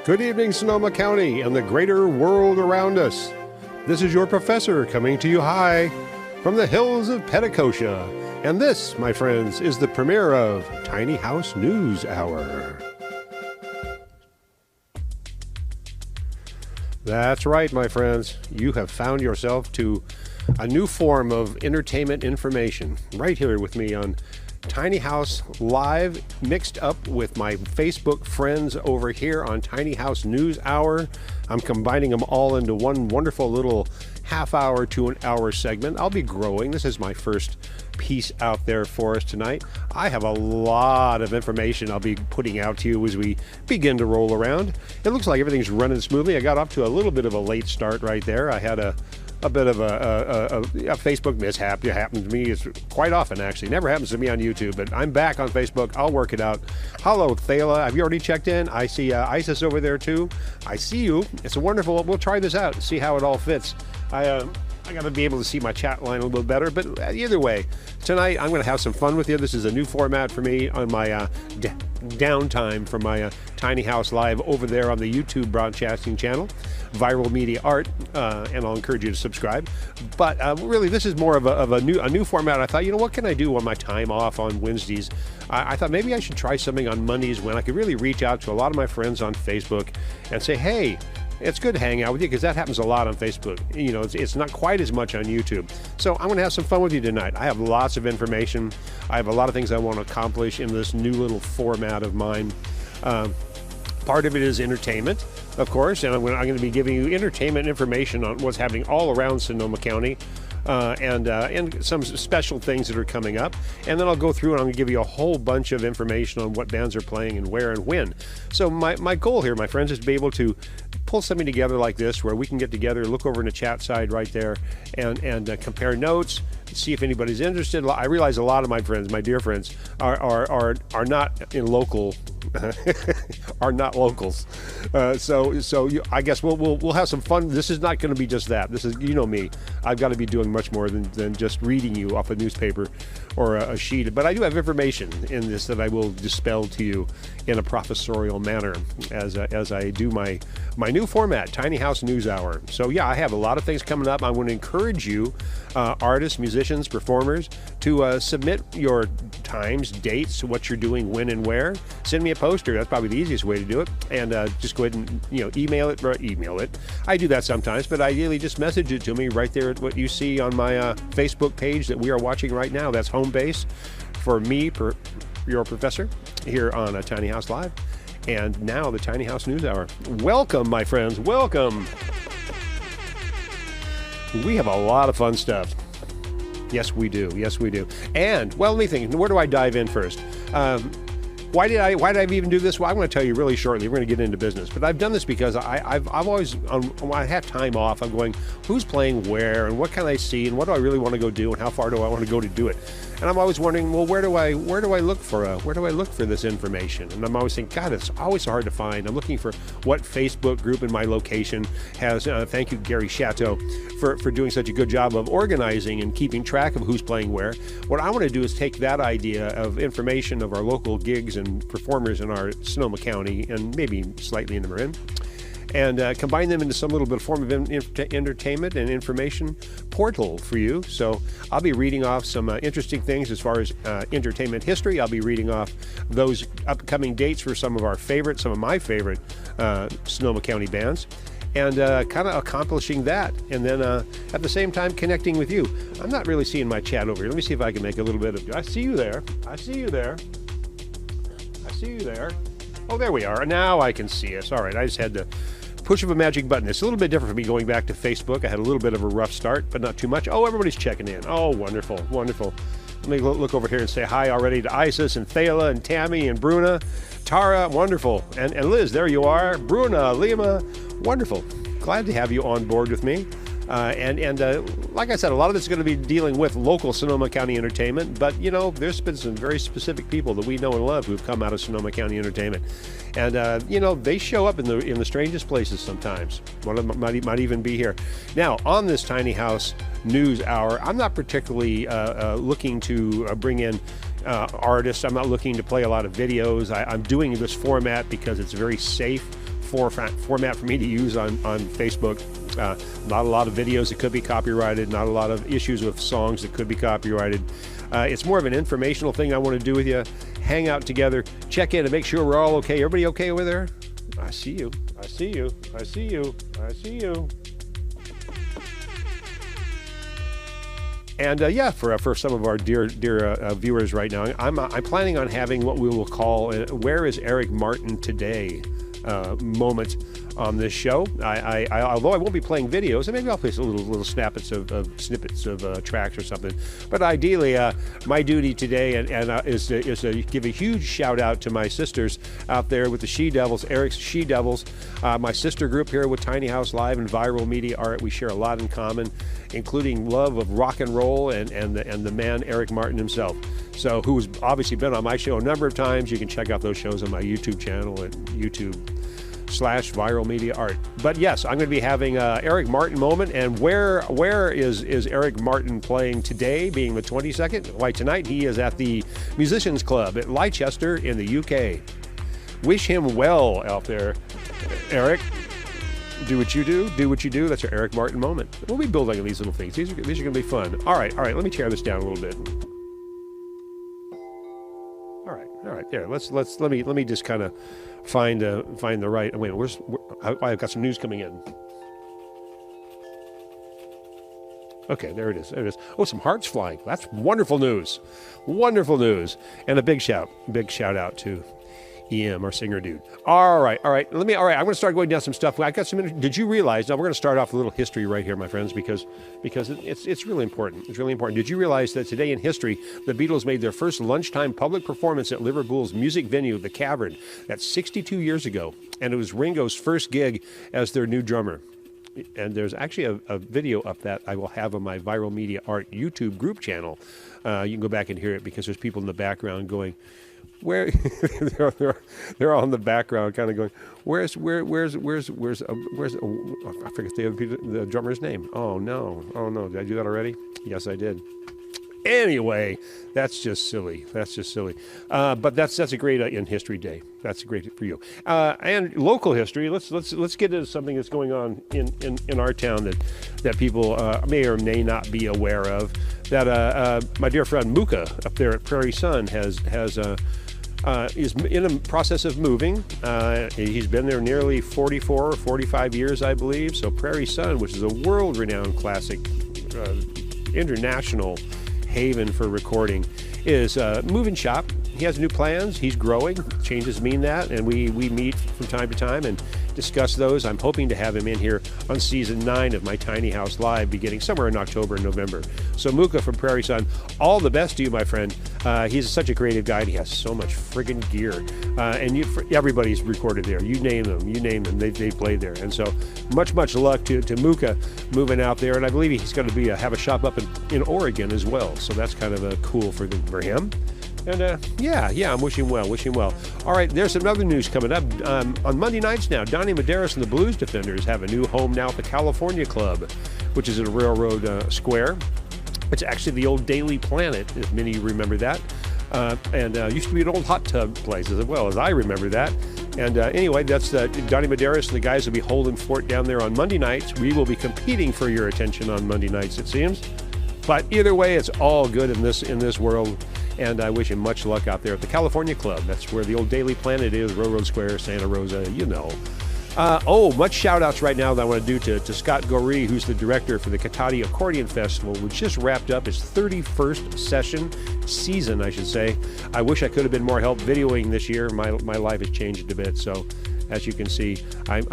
Good evening, Sonoma County and the greater world around us. This is your professor coming to you high from the hills of Petticoat. And this, my friends, is the premiere of Tiny House News Hour. That's right, my friends. You have found yourself to a new form of entertainment information right here with me on Tiny House Live, mixed up with my Facebook friends over here on Tiny House News Hour. I'm combining them all into one wonderful little half hour to an hour segment. I'll be growing. This is my first piece out there for us tonight. I have a lot of information I'll be putting out to you as we begin to roll around. It looks like everything's running smoothly. I got off to a little bit of a late start right there. I had a bit of a Facebook mishap. It happens to me. It's quite often, actually. Never happens to me on YouTube, but I'm back on Facebook. I'll work it out. Hello, Thala. Have you already checked in? I see Isis over there, too. I see you. It's wonderful. We'll try this out and see how it all fits. I got to be able to see my chat line a little bit better, but either way, tonight I'm going to have some fun with you. This is a new format for me on my downtime from my Tiny House Live over there on the YouTube broadcasting channel, Viral Media Art, and I'll encourage you to subscribe. But really, this is more of a new format. I thought, you know, what can I do on my time off on Wednesdays? I thought maybe I should try something on Mondays when I could really reach out to a lot of my friends on Facebook and say, hey, it's good to hang out with you, because that happens a lot on Facebook. You know, it's not quite as much on YouTube. So I'm going to have some fun with you tonight. I have lots of information. I have a lot of things I want to accomplish in this new little format of mine. Part of it is entertainment, of course, and I'm going to be giving you entertainment information on what's happening all around Sonoma County. And some special things that are coming up. And then I'll go through and I'm going to give you a whole bunch of information on what bands are playing and where and when. So my goal here, my friends, is to be able to pull something together like this where we can get together, look over in the chat side right there, and compare notes, see if anybody's interested. I realize a lot of my friends, my dear friends, are not in local are not locals. So I guess we'll have some fun. This is not going to be just that. This is, you know me, I've got to be doing much more than just reading you off a newspaper or a sheet. But I do have information in this that I will dispel to you in a professorial manner as I do my new format, Tiny House News Hour. So yeah, I have a lot of things coming up. I want to encourage you, artists, musicians, performers, to submit your times, dates, what you're doing, when and where. Send me a poster. That's probably the easiest way to do it. And just go ahead and email it. I do that sometimes, but ideally just message it to me right there at what you see on my Facebook page that we are watching right now. That's home base for me, your professor, here on Tiny House Live. And now the Tiny House News Hour. Welcome, my friends. Welcome. We have a lot of fun stuff. Yes, we do. Yes, we do. And, well, let me think. Where do I dive in first? Why did I even do this? Well, I'm going to tell you really shortly. We're going to get into business. But I've done this because I've always, when I have time off, I'm going, who's playing where, and what can I see, and what do I really want to go do, and how far do I want to go to do it? And I'm always wondering, well, where do I look for this information? And I'm always thinking, God, it's always so hard to find. I'm looking for what Facebook group in my location has. Thank you, Gary Chateau, for doing such a good job of organizing and keeping track of who's playing where. What I want to do is take that idea of information of our local gigs and performers in our Sonoma County, and maybe slightly in the Marin, and combine them into some little bit of form of entertainment and information portal for you. So I'll be reading off some interesting things as far as entertainment history. I'll be reading off those upcoming dates for some of my favorite Sonoma County bands, and kind of accomplishing that, and then at the same time connecting with you. I'm not really seeing my chat over here. Let me see if I can make a little bit of... I see you there. I see you there. I see you there. Oh, there we are. Now I can see us. All right, I just had to push of a magic button. It's a little bit different for me going back to Facebook. I had a little bit of a rough start, but not too much. Oh, everybody's checking in. Oh, wonderful, wonderful. Let me look over here and say hi already to Isis and Thala and Tammy and Bruna, Tara, wonderful. And Liz, there you are. Bruna, Lima, wonderful. Glad to have you on board with me. And like I said, a lot of this is going to be dealing with local Sonoma County entertainment, but you know, there's been some very specific people that we know and love who've come out of Sonoma County entertainment, and you know, they show up in the strangest places sometimes. One of them might even be here. Now, on this Tiny House News Hour, I'm not particularly looking to bring in artists. I'm not looking to play a lot of videos. I'm doing this format because it's very safe format for me to use on Facebook. Not a lot of videos that could be copyrighted, not a lot of issues with songs that could be copyrighted. It's more of an informational thing I want to do with you. Hang out together, check in and make sure we're all okay. Everybody okay over there? I see you. I see you. I see you. I see you. And for some of our dear viewers right now, I'm planning on having what we will call "Where is Eric Martin Today?" moment on this show. Although I won't be playing videos, and maybe I'll play some little snippets of tracks or something. But ideally, my duty today is to give a huge shout out to my sisters out there with the She Devils, Eric's She Devils, my sister group here with Tiny House Live and Viral Media Art. We share a lot in common, including love of rock and roll and the man Eric Martin himself. So, who's obviously been on my show a number of times. You can check out those shows on my YouTube channel at YouTube.com/Viral Media Art. But yes, I'm going to be having Eric Martin moment. And where is Eric Martin playing today, being the 22nd? Why, tonight he is at the Musicians Club at Leicester in the UK. Wish him well out there, Eric. Do what you do. Do what you do. That's your Eric Martin moment. We'll be building on these little things. These are going to be fun. All right. Let me tear this down a little bit. All right. There. Let me just kind of find the right. Wait. I've got some news coming in. Okay, there it is. Oh, some hearts flying. That's wonderful news. Wonderful news. And a big shout out to EM, our singer dude. All right. I'm going to start going down some stuff. I got some. Did you realize? Now we're going to start off with a little history right here, my friends, because it's really important. It's really important. Did you realize that today in history, the Beatles made their first lunchtime public performance at Liverpool's music venue, the Cavern? That's 62 years ago, and it was Ringo's first gig as their new drummer. And there's actually a video of that I will have on my Viral Media Art YouTube group channel. You can go back and hear it because there's people in the background going, where they're all in the background kind of going, where's I forget the drummer's name. Oh no, did I do that already? Yes, I did. Anyway, that's just silly. But that's a great in history day. That's great for you. And local history. Let's get into something that's going on in our town that people may or may not be aware of. That my dear friend Muka up there at Prairie Sun is in a process of moving. He's been there nearly 44 or 45 years, I believe. So Prairie Sun, which is a world-renowned classic, international haven for recording, is a moving shop. He has new plans. He's growing. Changes mean that. And we meet from time to time and discuss those. I'm hoping to have him in here on season 9 of my Tiny House Live, beginning somewhere in October and November. So Muka from Prairie Sun, all the best to you, my friend. He's such a creative guy. And he has so much friggin' gear. And everybody's recorded there. You name them. They played there. And so much luck to Muka moving out there. And I believe he's going to have a shop up in Oregon as well. So that's kind of cool for him. And I'm wishing well. All right, there's some other news coming up. On Monday nights now, Donnie Medeiros and the Blues Defenders have a new home now at the California Club, which is at Railroad Square. It's actually the old Daily Planet, if many remember that. And used to be an old hot tub place as well, as I remember that. And anyway, that's Donnie Medeiros and the guys will be holding fort down there on Monday nights. We will be competing for your attention on Monday nights, it seems. But either way, it's all good in this world. And I wish him much luck out there at the California Club. That's where the old Daily Planet is, Railroad Square, Santa Rosa, you know. Much shout-outs right now that I want to do to Scott Goree, who's the director for the Katati Accordion Festival, which just wrapped up its 31st season, I should say. I wish I could have been more help videoing this year. My life has changed a bit, so as you can see, I'm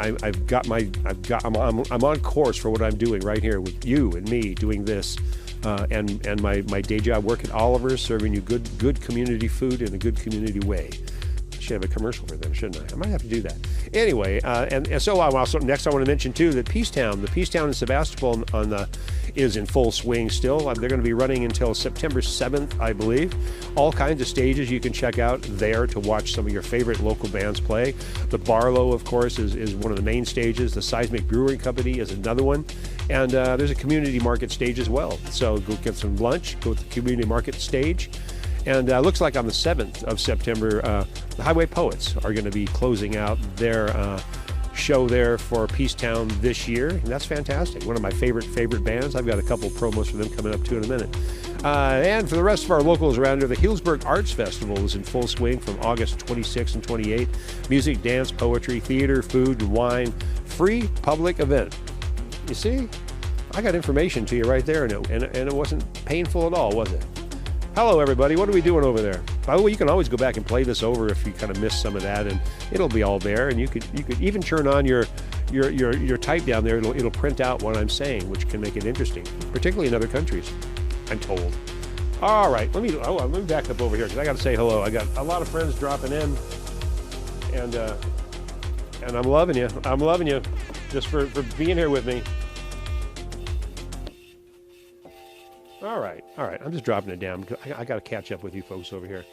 on course for what I'm doing right here with you and me doing this. And my day job work at Oliver's, serving you good community food in a good community way. I should have a commercial for them, shouldn't I? I might have to do that. Anyway, and so next I want to mention too that the Peacetown in Sebastopol is in full swing still. They're going to be running until September 7th, I believe. All kinds of stages you can check out there to watch some of your favorite local bands play. The Barlow, of course, is one of the main stages. The Seismic Brewing Company is another one. And there's a community market stage as well. So go get some lunch, go to the community market stage. And looks like on the 7th of September, the Highway Poets are going to be closing out their show there for Peacetown this year, and that's fantastic. One of my favorite bands. I've got a couple promos for them coming up too in a minute. And for the rest of our locals around here, the Healdsburg Arts Festival is in full swing from August 26th and 28th. Music, dance, poetry, theater, food, and wine. Free public event. You see? I got information to you right there, and it wasn't painful at all, was it? Hello, everybody. What are we doing over there? By the way, you can always go back and play this over if you kind of missed some of that, and it'll be all there. And you could even turn on your type down there. It'll print out what I'm saying, which can make it interesting, particularly in other countries, I'm told. All right, let me back up over here because I got to say hello. I got a lot of friends dropping in, and I'm loving you. I'm loving you just for being here with me. All right. I'm just dropping it down because I got to catch up with you folks over here.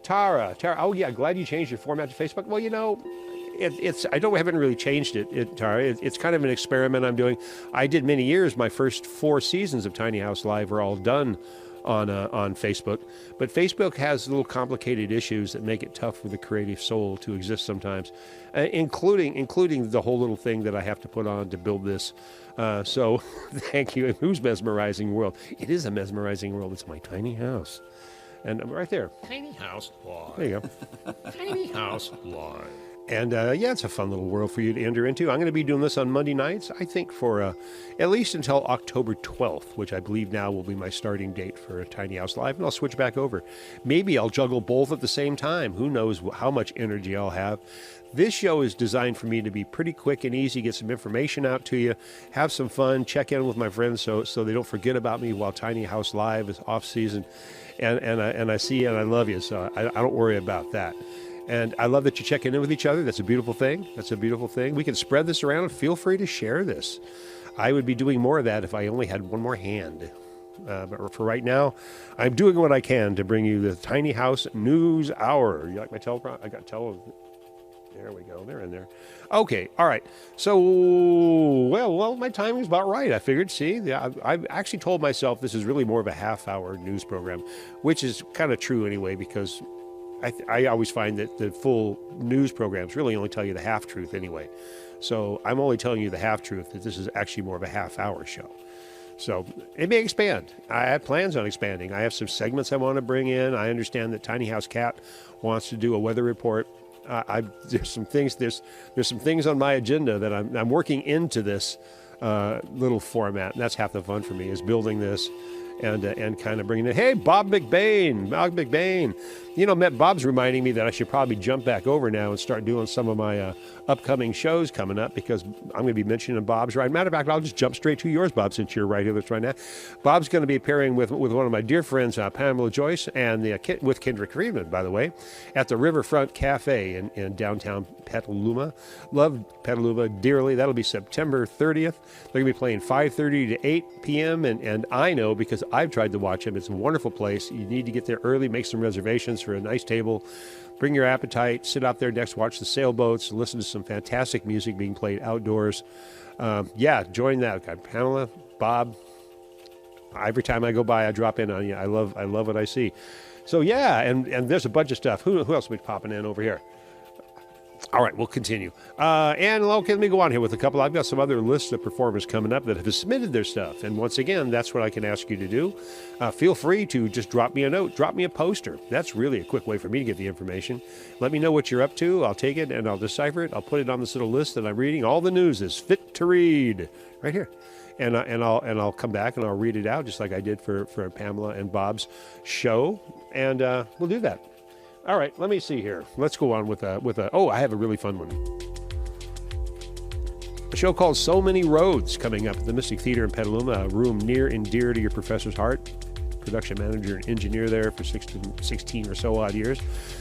Tara. Oh yeah, glad you changed your format to Facebook. Well, you know, I haven't really changed it, Tara. It's kind of an experiment I'm doing. I did many years. My first 4 seasons of Tiny House Live were all done on Facebook, but Facebook has little complicated issues that make it tough for the creative soul to exist sometimes, including the whole little thing that I have to put on to build this. So thank you. Whose mesmerizing world? It is a mesmerizing world. It's my tiny house, and I'm right there. Tiny house live. There you go. Tiny house live. And yeah, it's a fun little world for you to enter into. I'm going to be doing this on Monday nights, I think, for at least until October 12th, which I believe now will be my starting date for a Tiny House Live, and I'll switch back over. Maybe I'll juggle both at the same time. Who knows how much energy I'll have. This show is designed for me to be pretty quick and easy, get some information out to you, have some fun, check in with my friends so they don't forget about me while Tiny House Live is off season. And I see you and I love you, so I don't worry about that. And I love that you're checking in with each other. That's a beautiful thing. We can spread this around and feel free to share this. I would be doing more of that if I only had one more hand. But for right now, I'm doing what I can to bring you the Tiny House News Hour. You like my teleprompter? I got There we go. They're in there. Okay. All right. So, well, my timing's about right. I figured. See, I've actually told myself this is really more of a half-hour news program, which is kind of true anyway, because I always find that the full news programs really only tell you the half-truth anyway. So I'm only telling you the half-truth, that this is actually more of a half-hour show. So it may expand. I have plans on expanding. I have some segments I want to bring in. I understand that Tiny House Cat wants to do a weather report. There's some things on my agenda that I'm working into this little format, and that's half the fun for me, is building this and kind of bringing it. Hey, Bob McBain. You know, Bob's reminding me that I should probably jump back over now and start doing some of my upcoming shows coming up, because I'm going to be mentioning Bob's right. Matter of fact, I'll just jump straight to yours, Bob, since you're right here with us right now. Bob's going to be appearing with one of my dear friends, Pamela Joyce, and with Kendrick Friedman, by the way, at the Riverfront Cafe in downtown Petaluma. Love Petaluma dearly. That'll be September 30th. They're going to be playing 5:30 to 8 p.m. And I know, because I've tried to watch them. It's a wonderful place. You need to get there early, make some reservations for a nice table, bring your appetite, sit out there next, watch the sailboats, listen to some fantastic music being played outdoors. Yeah, join that. Got Pamela, Bob. Every time I go by, I drop in on you. I love what I see. So yeah, and there's a bunch of stuff. Who else will be popping in over here? All right, we'll continue. And okay, let me go on here with a couple. I've got some other lists of performers coming up that have submitted their stuff. And once again, that's what I can ask you to do. Feel free to just drop me a note, drop me a poster. That's really a quick way for me to get the information. Let me know what you're up to. I'll take it and I'll decipher it. I'll put it on this little list that I'm reading. All the news is fit to read right here. And I'll come back and I'll read it out just like I did for Pamela and Bob's show. And we'll do that. All right, let me see here. Let's go on with I have a really fun one. A show called So Many Roads coming up at the Mystic Theater in Petaluma, a room near and dear to your professor's heart. Production manager and engineer there for 16 or so odd years.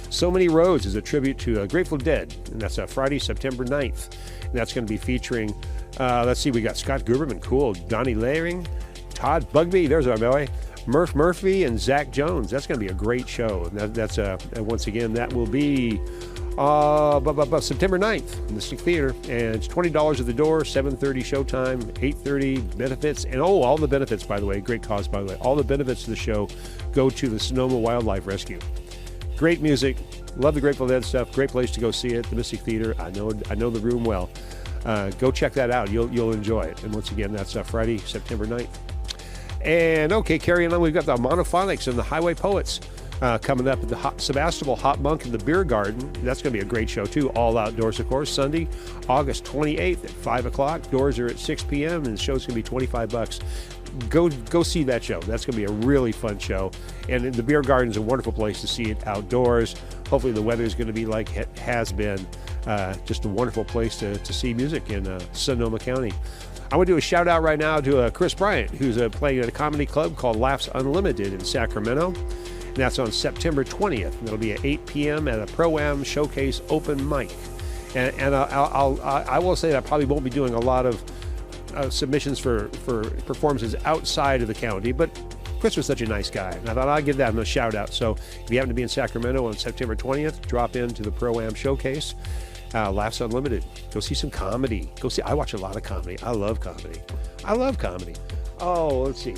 So Many Roads is a tribute to Grateful Dead, and that's Friday, September 9th. And that's going to be featuring, let's see, we got Scott Gruberman, cool, Donnie Layering, Todd Bugby, there's our boy, Murph Murphy, and Zach Jones. That's going to be a great show. And that's once again, that will be September 9th in the Mystic Theater. And it's $20 at the door, 7:30 showtime, 8:30 benefits. And all the benefits, by the way, great cause, by the way. All the benefits of the show go to the Sonoma Wildlife Rescue. Great music, Love the Grateful Dead stuff. Great place to go see it. The Mystic Theater. I know the room well. Go check that out. You'll enjoy it. And once again, that's Friday, September 9th. And okay, carrying on, we've got the Monophonics and the Highway Poets coming up at the Sebastopol Hot Monk in the Beer Garden. That's going to be a great show too. All outdoors, of course. Sunday, August 28th at 5 o'clock. Doors are at 6 p.m. and the show's going to be $25. Go see that show. That's going to be a really fun show. And the Beer Garden is a wonderful place to see it outdoors. Hopefully the weather is going to be like it has been. Just a wonderful place to see music in Sonoma County. I want to do a shout out right now to Chris Bryant, who's playing at a comedy club called Laughs Unlimited in Sacramento. And that's on September 20th. And it'll be at 8 p.m. at a Pro-Am Showcase open mic. And I will say that I probably won't be doing a lot of submissions for performances outside of the county, but Chris was such a nice guy, and I thought I'd give that a shout out. So if you happen to be in Sacramento on September 20th, drop into the Pro-Am Showcase. Laughs Unlimited. Go see some comedy. I watch a lot of comedy. I love comedy. Oh, let's see.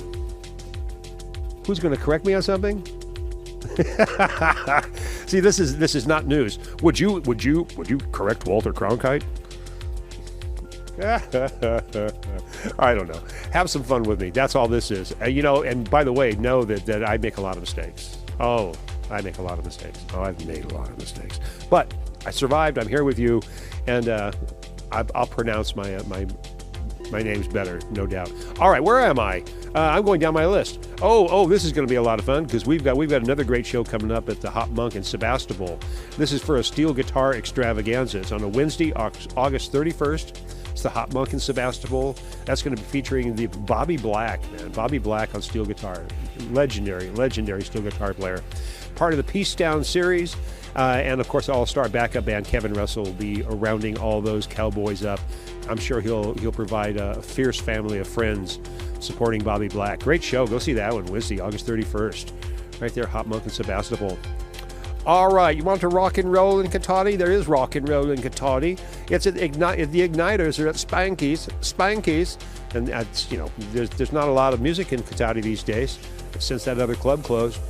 Who's going to correct me on something? See, this is not news. Would you correct Walter Cronkite? I don't know. Have some fun with me. That's all this is. And by the way, know that I make a lot of mistakes. Oh, I make a lot of mistakes. Oh, I've made a lot of mistakes. But I survived. I'm here with you, and I'll pronounce my names better, no doubt. All right, where am I? I'm going down my list. Oh, this is going to be a lot of fun because we've got another great show coming up at the Hot Monk in Sebastopol. This is for a steel guitar extravaganza. It's on a Wednesday, August 31st. It's the Hot Monk in Sebastopol. That's going to be featuring the Bobby Black, man. Bobby Black on steel guitar. Legendary steel guitar player. Part of the Peace Down series. And of course, all-star backup band Kevin Russell will be rounding all those cowboys up. I'm sure he'll provide a fierce family of friends supporting Bobby Black. Great show. Go see that one Wednesday, August 31st. Right there, Hot Monk in Sebastopol. All right, you want to rock and roll in Cotati? There is rock and roll in Cotati. It's at the Igniters. They're at Spanky's. And that's, there's not a lot of music in Cotati these days since that other club closed.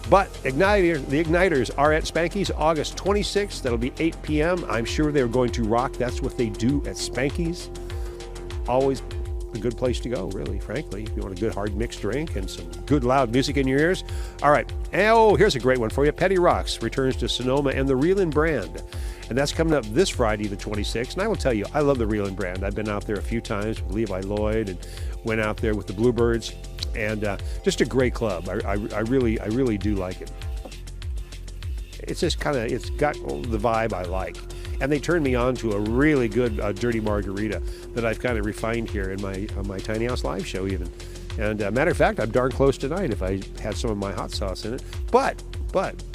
But the Igniters are at Spanky's August 26th. That'll be 8 p.m. I'm sure they're going to rock. That's what they do at Spanky's. Always a good place to go, really, frankly, if you want a good hard mixed drink and some good loud music in your ears. All right. Oh, here's a great one for you. Petty Rocks returns to Sonoma and the Reelin' Brand. And that's coming up this Friday, the 26th. And I will tell you, I love the Reelin' Brand. I've been out there a few times with Levi Lloyd and went out there with the Bluebirds. And just a great club. I really do like it. It's just it's got the vibe I like. And they turned me on to a really good dirty margarita that I've kind of refined here in my Tiny House Live show even. And matter of fact, I'm darn close tonight if I had some of my hot sauce in it. But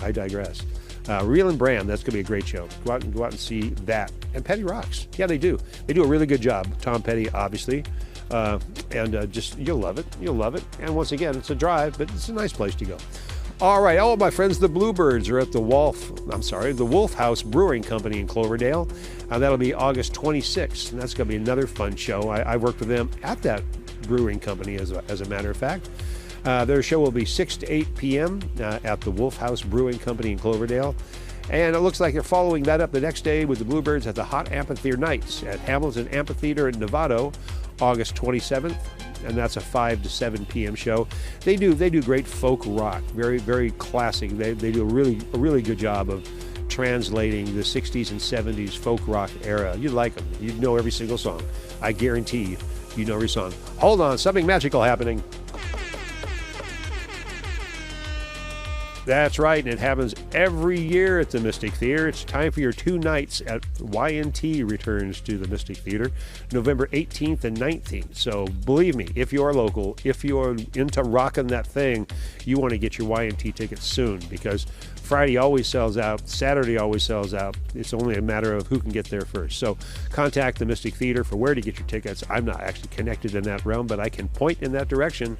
I digress. Reelin' Brand, that's going to be a great show. Go out and see that. And Petty Rocks. Yeah, they do. They do a really good job. Tom Petty, obviously. Just, you'll love it. And once again, it's a drive, but it's a nice place to go. All right, all of my friends, the Bluebirds are at the Wolf House Brewing Company in Cloverdale. That'll be August 26th, and that's going to be another fun show. I worked with them at that brewing company, as a matter of fact. Their show will be 6 to 8 p.m. At the Wolf House Brewing Company in Cloverdale. And it looks like they're following that up the next day with the Bluebirds at the Hot Amphitheater Nights at Hamilton Amphitheater in Novato, August 27th. And that's a 5 to 7 p.m. show. They do great folk rock, very, very classic. They do a really good job of translating the 60s and 70s folk rock era. You'd like them. You'd know every single song. I guarantee you know every song. Hold on, something magical happening. That's right, and it happens every year at the Mystic Theater. It's time for your 2 nights at YNT returns to the Mystic Theater, November 18th and 19th. So believe me, if you're local, if you're into rocking that thing, you want to get your YNT tickets soon because Friday always sells out, Saturday always sells out. It's only a matter of who can get there first. So contact the Mystic Theater for where to get your tickets. I'm not actually connected in that realm, but I can point in that direction.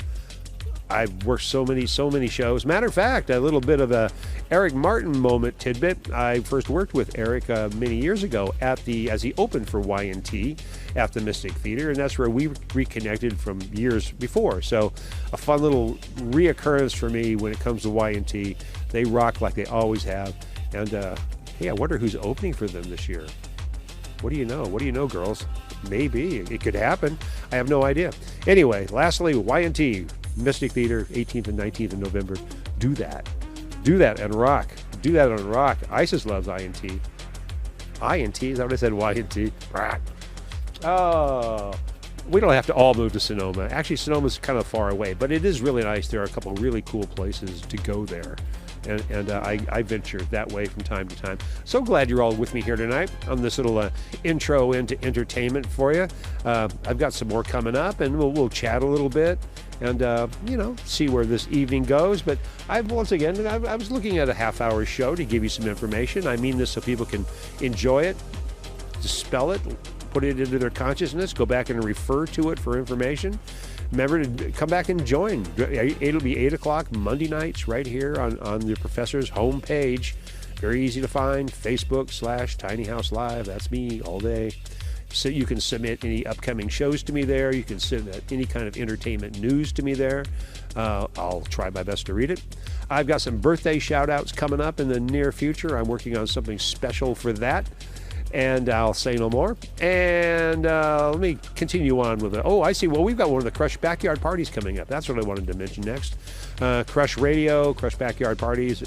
I've worked so many shows. Matter of fact, a little bit of a Eric Martin moment tidbit. I first worked with Eric many years ago as he opened for YNT at the Mystic Theater, and that's where we reconnected from years before. So a fun little reoccurrence for me when it comes to YNT. They rock like they always have. And hey, I wonder who's opening for them this year. What do you know? What do you know, girls? Maybe. It could happen. I have no idea. Anyway, lastly, Y&T, Mystic Theater, 18th and 19th of November. Do that. Do that and rock. Do that and rock. ISIS loves I&T. I&T? Is that what I said? Y&T? Oh, we don't have to all move to Sonoma. Actually, Sonoma's kind of far away, but it is really nice. There are a couple of really cool places to go there. And I venture that way from time to time. So glad you're all with me here tonight on this little intro into entertainment for you. I've got some more coming up, and we'll chat a little bit and, see where this evening goes. But I was looking at a half-hour show to give you some information. I mean this so people can enjoy it, dispel it, put it into their consciousness, go back and refer to it for information. Remember to come back and join. It'll be 8 o'clock Monday nights right here on the professor's homepage. Very easy to find. Facebook/Tiny House Live. That's me all day. So you can submit any upcoming shows to me there. You can submit any kind of entertainment news to me there. I'll try my best to read it. I've got some birthday shout-outs coming up in the near future. I'm working on something special for that. And I'll say no more. And let me continue on with it. Oh, I see. Well, we've got one of the Crush Backyard Parties coming up. That's what I wanted to mention next. Crush Radio, Crush Backyard Parties,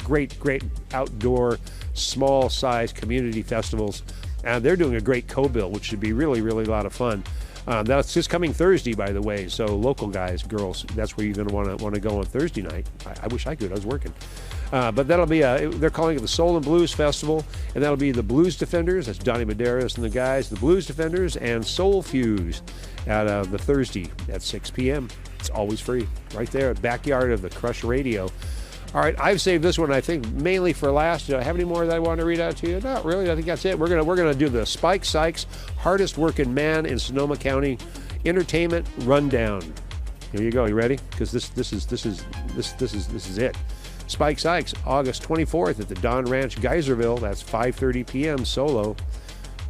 great outdoor, small-size community festivals. And they're doing a great co-bill, which should be really, really a lot of fun. That's just coming Thursday, by the way. So local guys, girls, that's where you're going to want to go on Thursday night. I wish I could. I was working. But that'll be, they're calling it the Soul and Blues Festival, and that'll be the Blues Defenders. That's Donnie Medeiros and the guys, the Blues Defenders, and Soul Fuse at the Thursday at 6 p.m. It's always free, right there at backyard of the Crush Radio. All right, I've saved this one, I think, mainly for last. Do I have any more that I want to read out to you? Not really. I think that's it. We're gonna do the Spike Sykes, hardest working man in Sonoma County, entertainment rundown. Here you go. You ready? Because this is it. Spike Sykes, August 24th at the Don Ranch, Geyserville. That's 5:30 p.m. solo.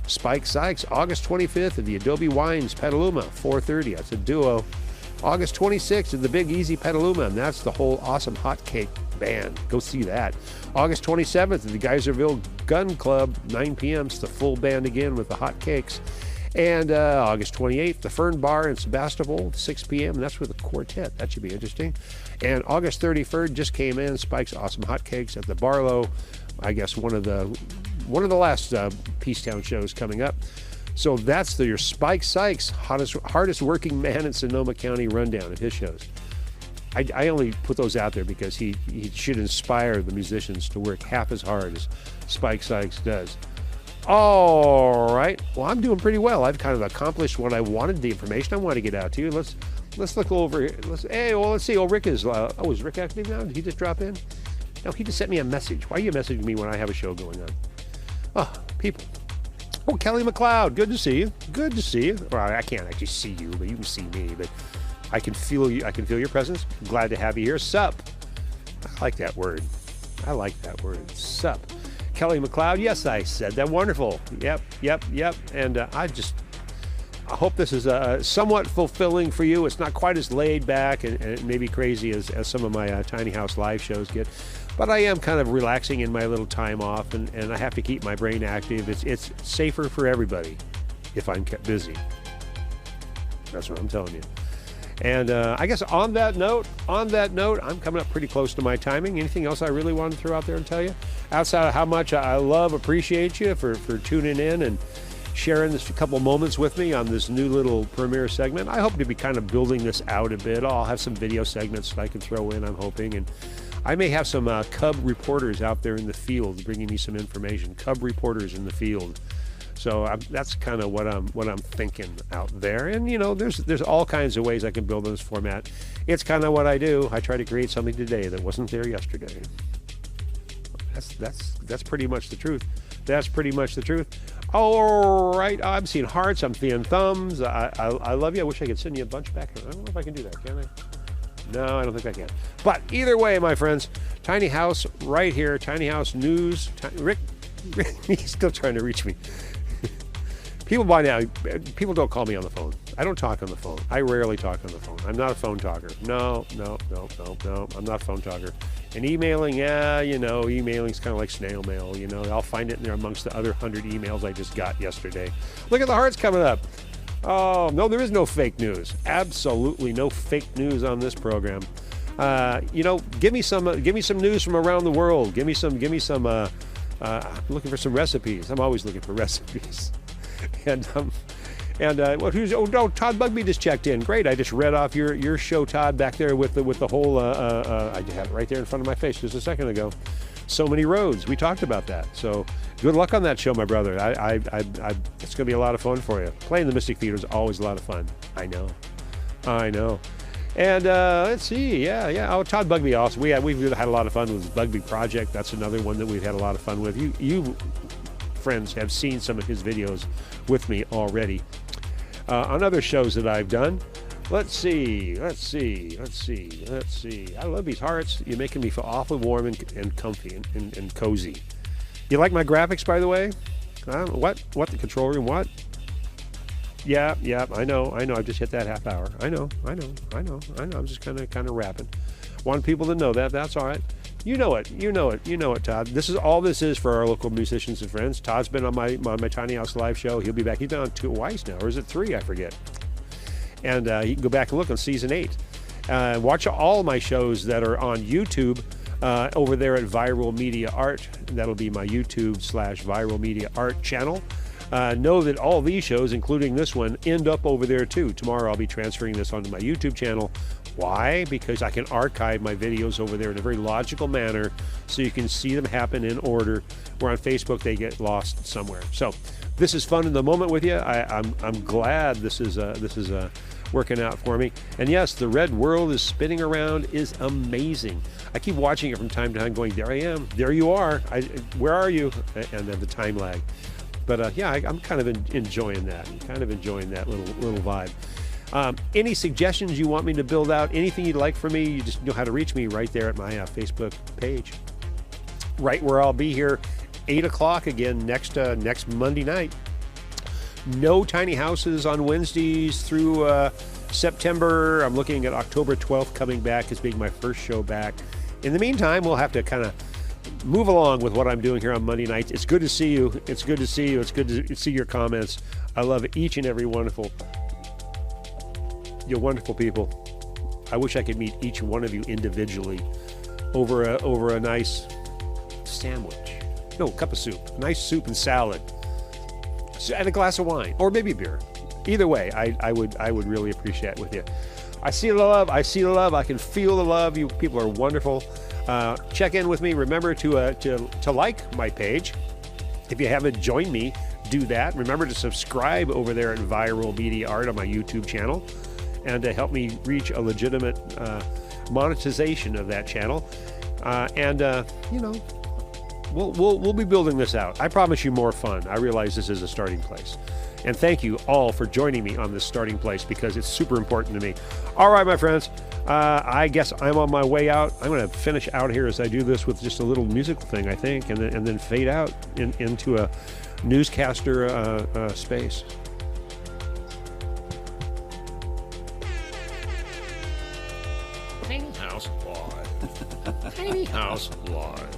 Spike Sykes, August 25th at the Adobe Wines, Petaluma, 4:30. That's a duo. August 26th at the Big Easy Petaluma, and that's the whole awesome hot cake band. Go see that. August 27th at the Geyserville Gun Club, 9 p.m. It's the full band again with the hot cakes. And August 28th, the Fern Bar in Sebastopol, 6 p.m. And that's with a quartet. That should be interesting. And August 31st just came in. Spike's Awesome Hotcakes at the Barlow. I guess one of the last Peacetown shows coming up. So that's your Spike Sykes, hardest working man in Sonoma County rundown of his shows. I only put those out there because he should inspire the musicians to work half as hard as Spike Sykes does. All right. Well, I'm doing pretty well. I've kind of accomplished what I wanted, the information I wanted to get out to you. Let's look over here. Let's see. Oh, Rick is. Is Rick active now? Did he just drop in? No, he just sent me a message. Why are you messaging me when I have a show going on? Oh, people. Oh, Kelly McLeod. Good to see you. Good to see you. Well, I can't actually see you, but you can see me. But I can feel you. I can feel your presence. Glad to have you here. Sup. I like that word. Sup. Kelly McLeod, yes, I said that. Wonderful. Yep. And I hope this is somewhat fulfilling for you. It's not quite as laid back and maybe crazy as some of my Tiny House Live shows get. But I am kind of relaxing in my little time off, and I have to keep my brain active. It's safer for everybody if I'm kept busy. That's what I'm telling you. And I guess on that note, I'm coming up pretty close to my timing. Anything else I really want to throw out there and tell you? Outside of how much I appreciate you for tuning in and sharing this couple moments with me on this new little premiere segment. I hope to be kind of building this out a bit. I'll have some video segments that I can throw in, I'm hoping. And I may have some Cub reporters out there in the field bringing me some information. Cub reporters in the field. So that's kind of what I'm thinking out there. And there's all kinds of ways I can build in this format. It's kind of what I do. I try to create something today that wasn't there yesterday. That's pretty much the truth. That's pretty much the truth. All right, I'm seeing hearts. I'm seeing thumbs. I love you. I wish I could send you a bunch back. I don't know if I can do that. Can I? No, I don't think I can. But either way, my friends, Tiny House right here. Tiny House News. Rick, he's still trying to reach me. People by now, people don't call me on the phone. I don't talk on the phone. I rarely talk on the phone. I'm not a phone talker. No. I'm not a phone talker. And emailing, yeah, emailing's kind of like snail mail. I'll find it in there amongst the other 100 emails I just got yesterday. Look at the hearts coming up. Oh, no, there is no fake news. Absolutely no fake news on this program. Give me some news from around the world. Give me some. I'm looking for some recipes. I'm always looking for recipes. And Todd Bugby just checked in. Great. I just read off your show, Todd, back there with the whole. I had it right there in front of my face just a second ago. So many roads. We talked about that. So good luck on that show, my brother. It's going to be a lot of fun for you. Playing the Mystic Theater is always a lot of fun. I know. And let's see, yeah. Oh, Todd Bugby also. We've had a lot of fun with the Bugby Project. That's another one that we've had a lot of fun with. You friends have seen some of his videos with me already on other shows that I've done. Let's see. I love these hearts. You're making me feel awfully warm and comfy and cozy. You like my graphics, by the way? What? The control room? What? Yeah, I know. I just hit that half hour. I know. I'm just kind of rapping. Want people to know that. That's all right. You know it, Todd. This is for our local musicians and friends. Todd's been on my Tiny House Live show. He'll be back. He's been on twice now, or is it 3? I forget. And you can go back and look on season 8. Watch all my shows that are on YouTube over there at Viral Media Art. That'll be my YouTube/Viral Media Art channel. Know that all these shows, including this one, end up over there too. Tomorrow I'll be transferring this onto my YouTube channel. Why? Because I can archive my videos over there in a very logical manner so you can see them happen in order, where on Facebook they get lost somewhere. So this is fun in the moment with you. I'm glad this is working out for me. And yes, the red world is spinning around is amazing. I keep watching it from time to time going, there I am, there you are, where are you? And then the time lag. But I'm kind of enjoying that. Little vibe. Any suggestions you want me to build out, anything you'd like from me, you just know how to reach me right there at my Facebook page. Right where I'll be here, 8 o'clock again next Monday night. No tiny houses on Wednesdays through September. I'm looking at October 12th coming back as being my first show back. In the meantime, we'll have to kind of move along with what I'm doing here on Monday nights. It's good to see you. It's good to see your comments. I love each and every you're wonderful people. I wish I could meet each one of you individually over a nice sandwich. No, cup of soup. Nice soup and salad. And a glass of wine. Or maybe beer. Either way, I would really appreciate it with you. I see the love. I can feel the love. You people are wonderful. Check in with me. Remember to like my page. If you haven't joined me, do that. Remember to subscribe over there at Viral Media Art on my YouTube channel, and to help me reach a legitimate monetization of that channel. We'll be building this out. I promise you more fun. I realize this is a starting place. And thank you all for joining me on this starting place, because it's super important to me. All right, my friends. I guess I'm on my way out. I'm going to finish out here as I do this with just a little musical thing, I think, and then fade out into a newscaster space. Tiny House Live. Tiny House Live.